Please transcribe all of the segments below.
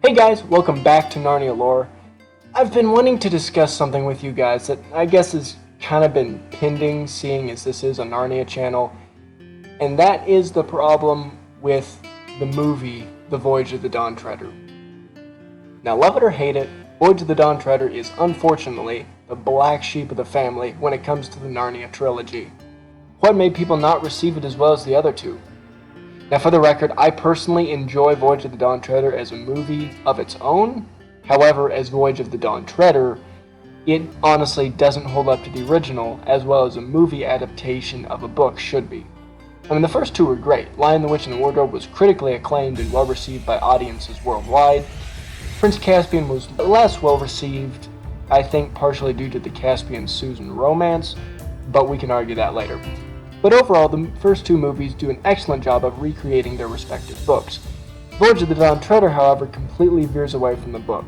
Hey guys, welcome back to Narnia Lore. I've been wanting to discuss something with you guys that I guess has kind of been pending, seeing as this is a Narnia channel, and that is the problem with the movie The Voyage of the Dawn Treader. Now, love it or hate it, Voyage of the Dawn Treader is unfortunately the black sheep of the family when it comes to the Narnia trilogy. What made people not receive it as well as the other two? Now, for the record, I personally enjoy Voyage of the Dawn Treader as a movie of its own. However, as Voyage of the Dawn Treader, it honestly doesn't hold up to the original as well as a movie adaptation of a book should be. I mean, the first two were great. Lion, the Witch, and the Wardrobe was critically acclaimed and well received by audiences worldwide. Prince Caspian was less well received, I think partially due to the Caspian-Susan romance, but we can argue that later. But overall, the first two movies do an excellent job of recreating their respective books. Voyage of the Dawn Treader, however, completely veers away from the book.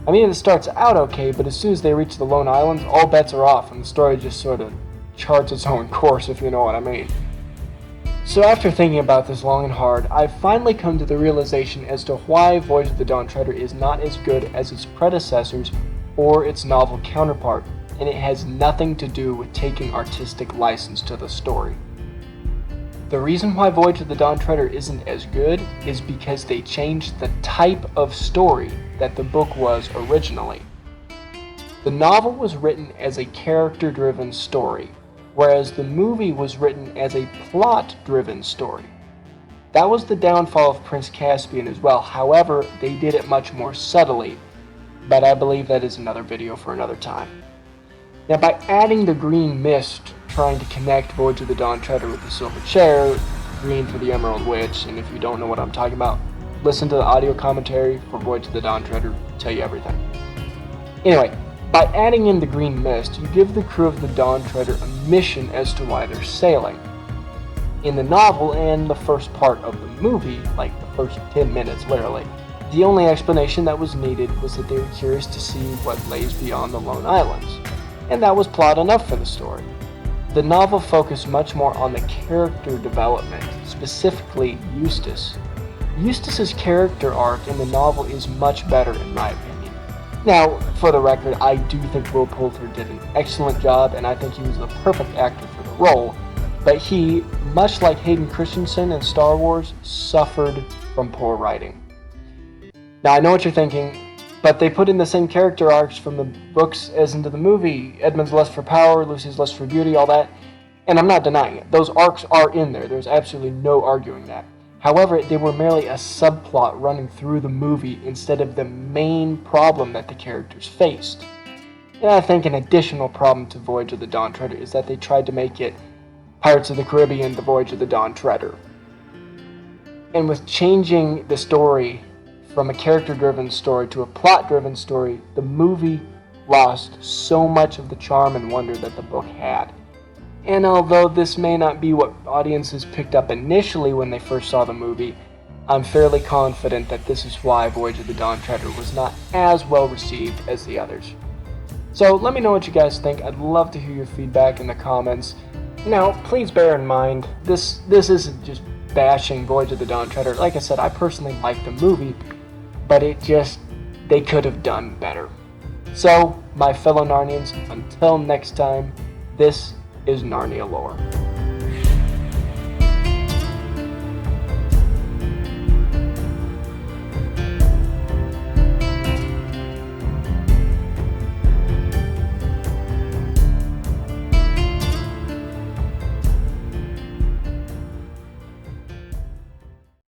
I mean, it starts out okay, but as soon as they reach the Lone Islands, all bets are off, and the story just sort of charts its own course, if you know what I mean. So after thinking about this long and hard, I've finally come to the realization as to why Voyage of the Dawn Treader is not as good as its predecessors or its novel counterpart, and it has nothing to do with taking artistic license to the story. The reason why Voyage of the Dawn Treader isn't as good is because they changed the type of story that the book was originally. The novel was written as a character-driven story, whereas the movie was written as a plot-driven story. That was the downfall of Prince Caspian as well. However, they did it much more subtly, but I believe that is another video for another time. Now, by adding the green mist, trying to connect Voyage of the Dawn Treader with the Silver Chair, green for the Emerald Witch, and if you don't know what I'm talking about, listen to the audio commentary for Voyage of the Dawn Treader, tell you everything. Anyway, by adding in the green mist, you give the crew of the Dawn Treader a mission as to why they're sailing. In the novel and the first part of the movie, like the first 10 minutes literally, the only explanation that was needed was that they were curious to see what lays beyond the Lone Islands. And that was plot enough for the story. The novel focused much more on the character development, specifically Eustace. Eustace's character arc in the novel is much better in my opinion. Now, for the record, I do think Will Poulter did an excellent job, and I think he was the perfect actor for the role, but he, much like Hayden Christensen in Star Wars, suffered from poor writing. Now, I know what you're thinking, but they put in the same character arcs from the books as into the movie. Edmund's lust for power, Lucy's lust for beauty, all that. And I'm not denying it. Those arcs are in there. There's absolutely no arguing that. However, they were merely a subplot running through the movie instead of the main problem that the characters faced. And I think an additional problem to Voyage of the Dawn Treader is that they tried to make it Pirates of the Caribbean, The Voyage of the Dawn Treader. And with changing the story from a character-driven story to a plot-driven story, the movie lost so much of the charm and wonder that the book had. And although this may not be what audiences picked up initially when they first saw the movie, I'm fairly confident that this is why Voyage of the Dawn Treader was not as well received as the others. So let me know what you guys think. I'd love to hear your feedback in the comments. Now, please bear in mind, this isn't just bashing Voyage of the Dawn Treader. Like I said, I personally like the movie, but they could have done better. So, my fellow Narnians, until next time, this is Narnia Lore.